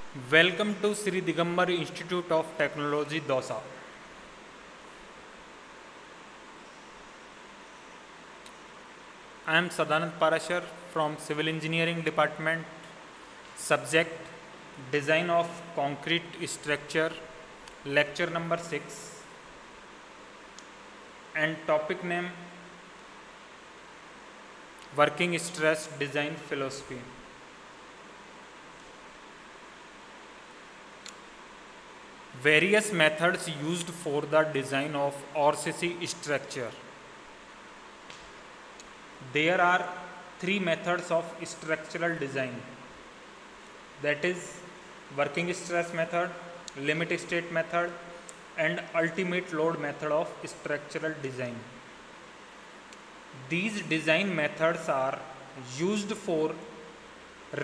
Welcome to Sri Digambar Institute of Technology, Dosa. I am Sadanand Parashar from Civil Engineering Department. Subject Design of Concrete Structure, Lecture number 6, and topic name Working Stress Design Philosophy. Various methods used for the design of RCC structure. There are three methods of structural design, that is working stress method, limit state method, and ultimate load method of structural design. These design methods are used for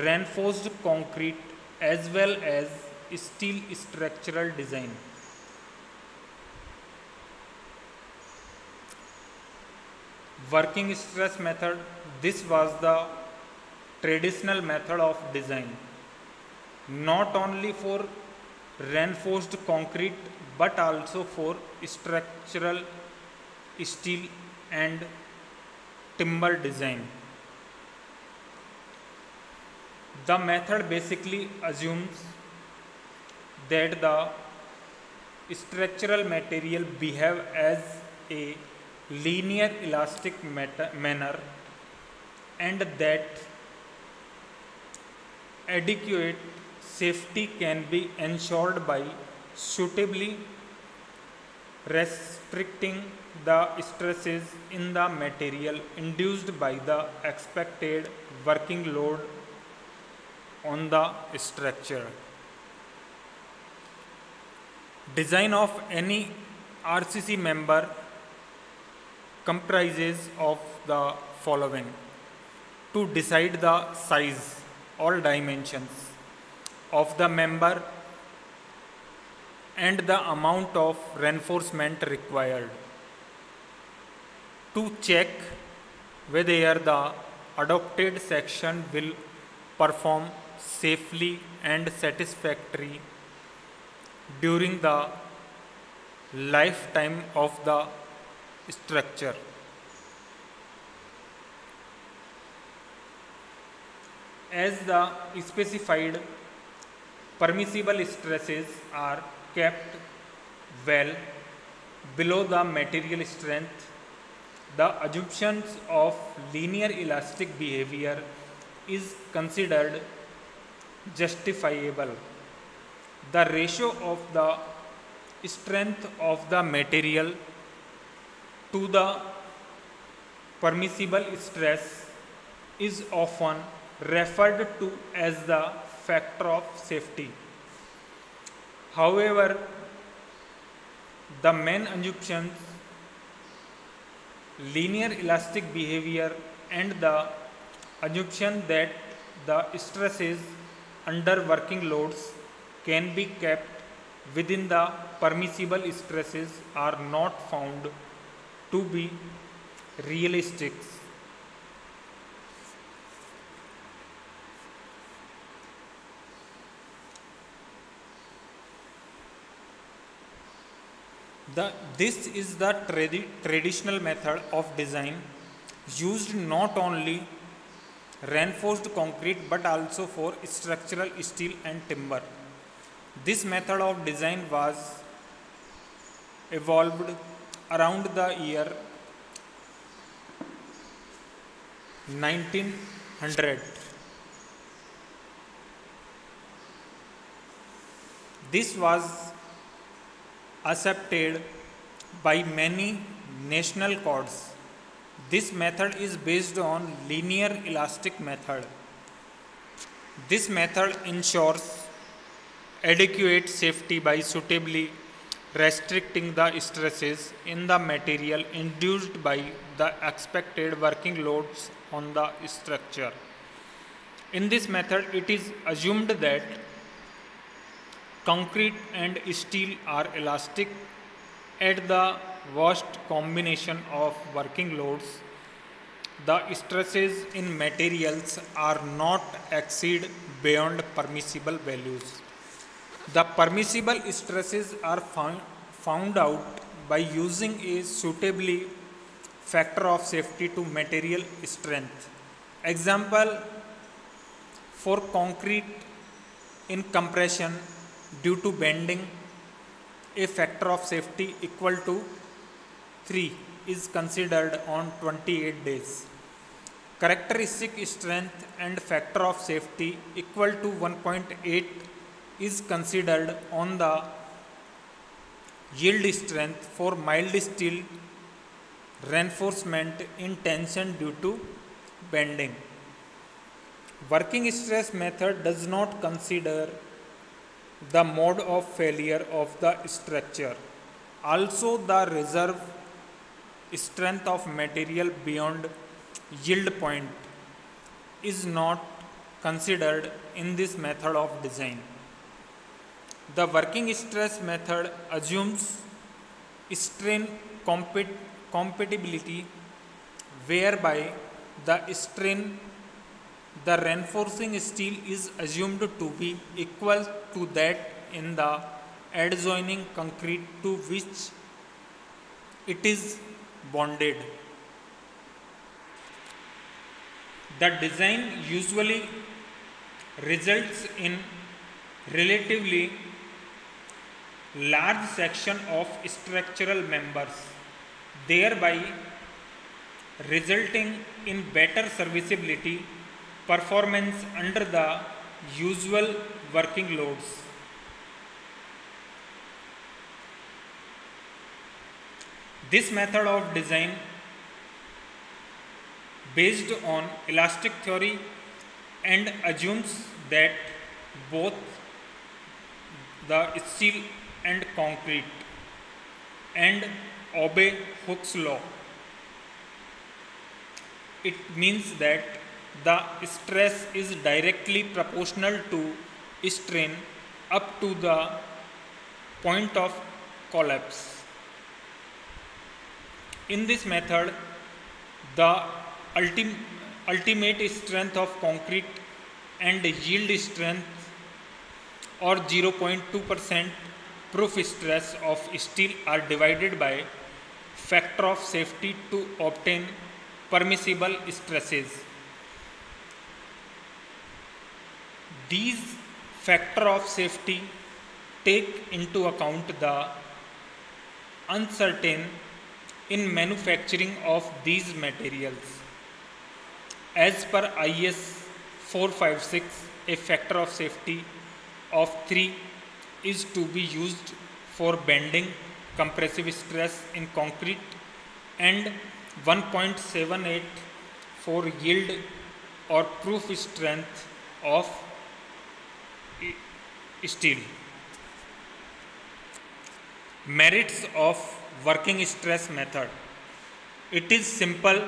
reinforced concrete as well as steel structural design. Working stress method, this was the traditional method of design, not only for reinforced concrete but also for structural steel and timber design. The method basically assumes that the structural material behave as a linear elastic manner and that adequate safety can be ensured by suitably restricting the stresses in the material induced by the expected working load on the structure. Design of any RCC member comprises of the following: to decide the size, all dimensions of the member and the amount of reinforcement required, to check whether the adopted section will perform safely and satisfactorily during the lifetime of the structure. As the specified permissible stresses are kept well below the material strength, the assumptions of linear elastic behavior is considered justifiable. The ratio of the strength of the material to the permissible stress is often referred to as the factor of safety. However, the main assumptions, linear elastic behavior and the assumption that the stresses under working loads can be kept within the permissible stresses are not found to be realistic. This is the traditional method of design used not only reinforced concrete but also for structural steel and timber. This method of design was evolved around the year 1900. This was accepted by many national courts. This method is based on linear elastic method. This method ensures adequate safety by suitably restricting the stresses in the material induced by the expected working loads on the structure. In this method, it is assumed that concrete and steel are elastic at the worst combination of working loads. The stresses in materials are not exceed beyond permissible values. The permissible stresses are found out by using a suitably factor of safety to material strength. Example, for concrete in compression due to bending, a factor of safety equal to 3 is considered on 28 days. Characteristic strength and factor of safety equal to 1.8 is considered on the yield strength for mild steel reinforcement in tension due to bending. Working stress method does not consider the mode of failure of the structure. Also, the reserve strength of material beyond yield point is not considered in this method of design. The working stress method assumes strain compatibility whereby the reinforcing steel is assumed to be equal to that in the adjoining concrete to which it is bonded. The design usually results in relatively large section of structural members, thereby resulting in better serviceability performance under the usual working loads. This method of design based on elastic theory and assumes that both the steel and concrete and obey Hooke's law. It means that the stress is directly proportional to strain up to the point of collapse. In this method, the ultimate strength of concrete and yield strength or 0.2% proof stress of steel are divided by factor of safety to obtain permissible stresses. These factor of safety take into account the uncertain in manufacturing of these materials. As per IS 456, a factor of safety of 3 is to be used for bending compressive stress in concrete and 1.78 for yield or proof strength of steel. Merits of working stress method. It is simple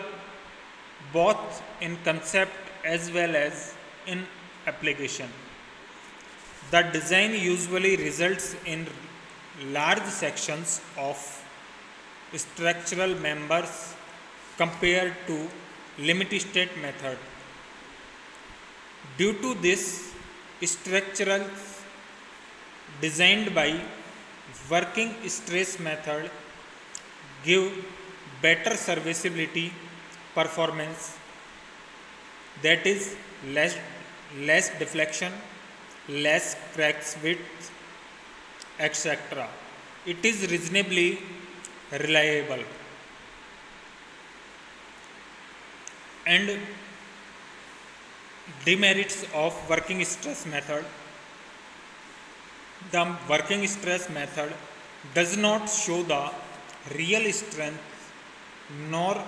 both in concept as well as in application. The design usually results in large sections of structural members compared to limit state method. Due to this, structures designed by working stress method give better serviceability performance, that is less deflection, less cracks width, etc. It is reasonably reliable. And demerits of working stress method. The working stress method does not show the real strength nor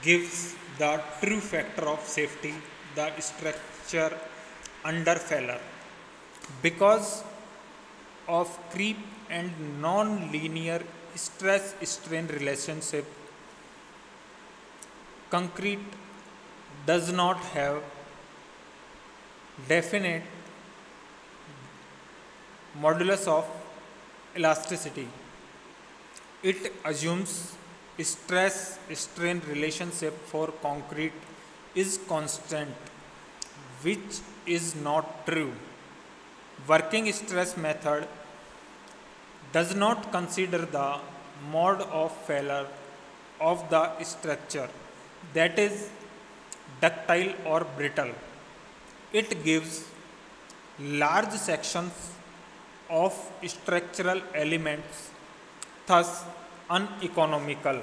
gives the true factor of safety the structure under failure. Because of creep and non-linear stress-strain relationship, concrete does not have definite modulus of elasticity. It assumes stress-strain relationship for concrete is constant, which is not true. Working stress method does not consider the mode of failure of the structure, that is ductile or brittle. It gives large sections of structural elements, thus uneconomical.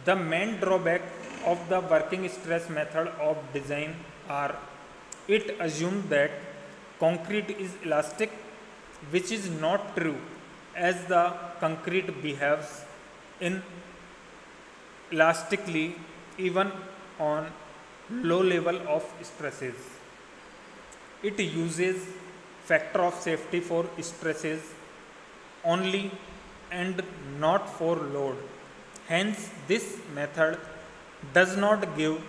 The main drawback of the working stress method of design are: it assumes that concrete is elastic, which is not true, as the concrete behaves in elastically even on low level of stresses. It uses factor of safety for stresses only and not for load. Hence, this method does not give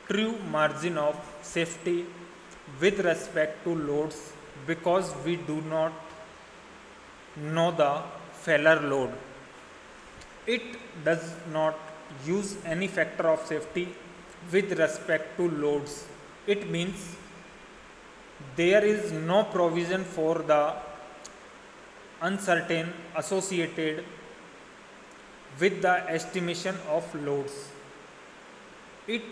true margin of safety with respect to loads because we do not know the failure load. It does not use any factor of safety with respect to loads. It means there is no provision for the uncertain associated with the estimation of loads. It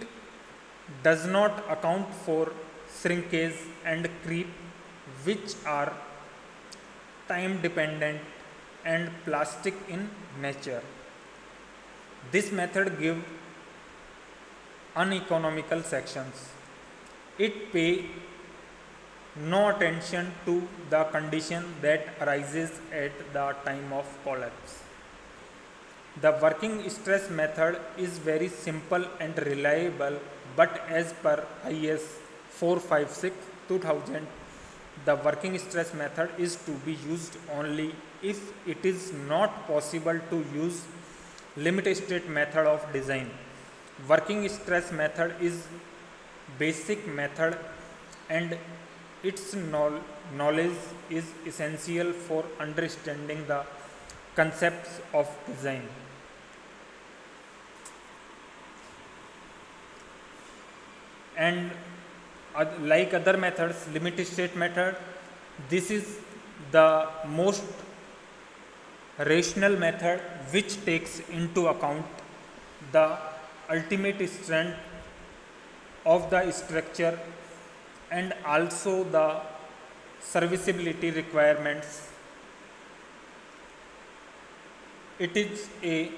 does not account for shrinkage and creep, which are time dependent and plastic in nature. This method gives uneconomical sections. It pays no attention to the condition that arises at the time of collapse. The working stress method is very simple and reliable, but as per IS 456/2000, the working stress method is to be used only if it is not possible to use limit state method of design. Working stress method is basic method and its knowledge is essential for understanding the concepts of design. And like other methods, limit state method, this is the most rational method which takes into account the ultimate strength of the structure and also the serviceability requirements. It is a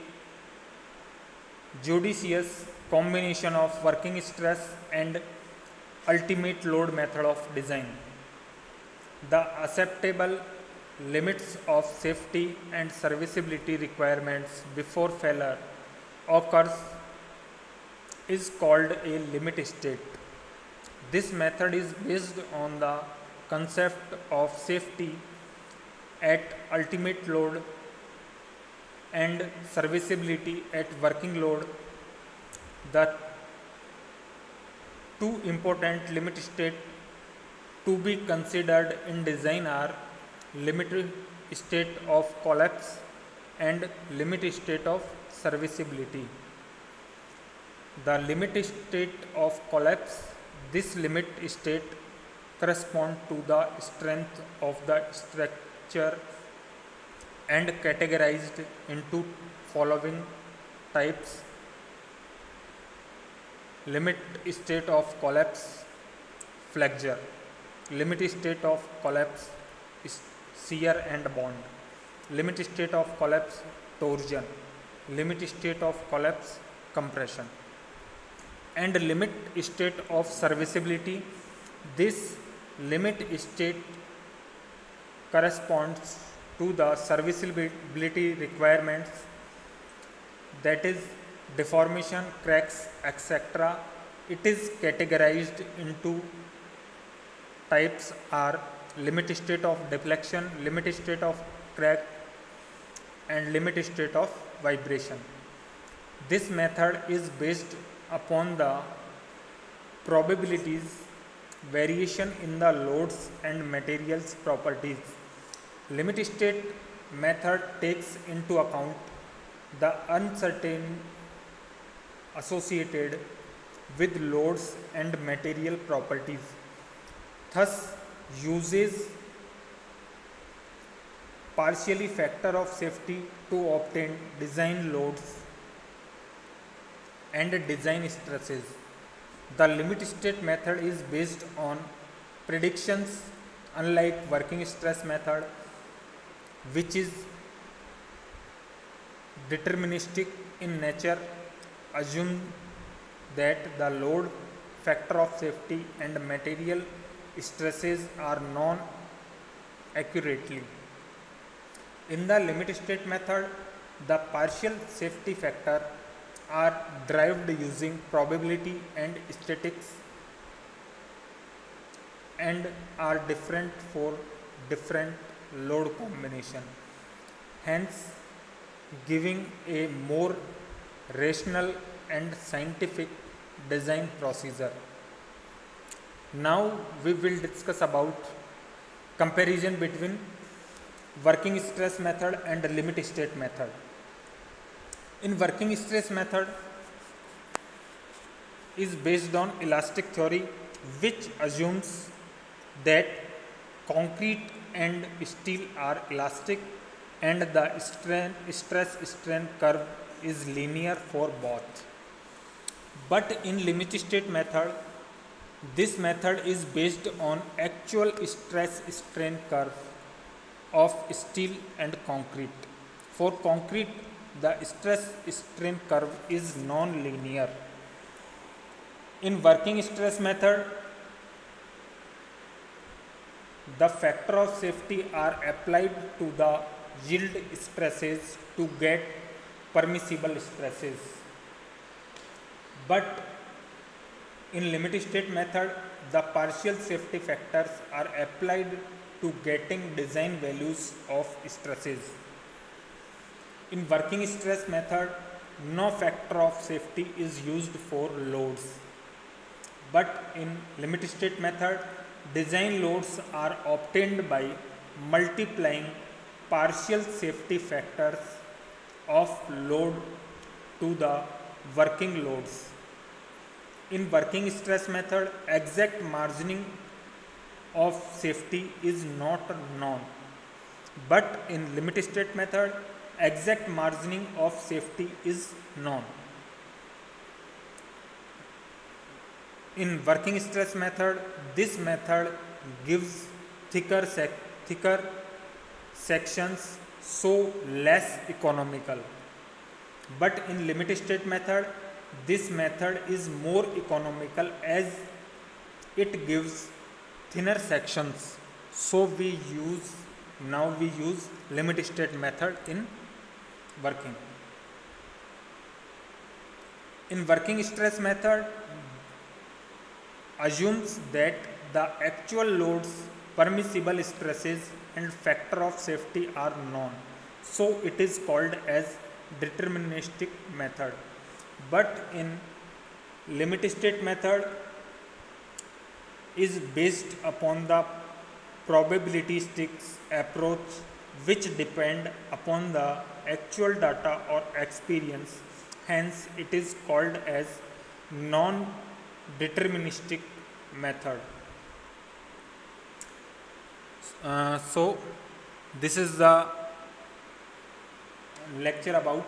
judicious combination of working stress and ultimate load method of design. The acceptable limits of safety and serviceability requirements before failure occurs is called a limit state. This method is based on the concept of safety at ultimate load and serviceability at working load. The two important limit states to be considered in design are limit state of collapse and limit state of serviceability. The limit state of collapse, this limit state corresponds to the strength of the structure and categorized into following types: limit state of collapse, flexure; limit state of collapse, shear and bond; limit state of collapse, torsion; limit state of collapse, compression; and limit state of serviceability. This limit state corresponds to the serviceability requirements, that is deformation, cracks, etc. It is categorized into types are limit state of deflection, limit state of crack, and limit state of vibration. This method is based upon the probabilities variation in the loads and materials properties. Limit state method takes into account the uncertain associated with loads and material properties, thus uses partially factor of safety to obtain design loads and design stresses. The limit state method is based on predictions, unlike working stress method, which is deterministic in nature, assume that the load, factor of safety and material stresses are known accurately. In the limit state method, the partial safety factor are derived using probability and statistics and are different for different load combination, hence giving a more rational and scientific design procedure. Now we will discuss about comparison between working stress method and limit state method. In working stress method is based on elastic theory, which assumes that concrete and steel are elastic and the stress strain curve is linear for both. But in limit state method, this method is based on actual stress strain curve of steel and concrete. For concrete, the stress strain curve is non-linear. In working stress method, the factor of safety are applied to the yield stresses to get permissible stresses. But in limit state method, the partial safety factors are applied to getting design values of stresses. In working stress method, no factor of safety is used for loads. But in limit state method, design loads are obtained by multiplying partial safety factors of load to the working loads. In working stress method, exact margining of safety is not known, but in limit state method, exact margining of safety is known. In working stress method, this method gives thicker sections, so less economical. But in limit state method, this method is more economical as it gives thinner sections. So now we use limit state method in working. In working stress method, assumes that the actual loads, permissible stresses and factor of safety are known. So it is called as deterministic method. But in limit state method is based upon the probabilistic approach, which depend upon the actual data or experience. Hence it is called as non-deterministic method. So this is the lecture about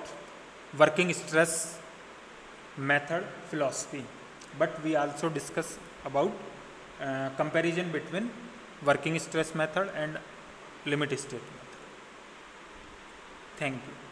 working stress method philosophy, but we also discuss about comparison between working stress method and limit state method. Thank you.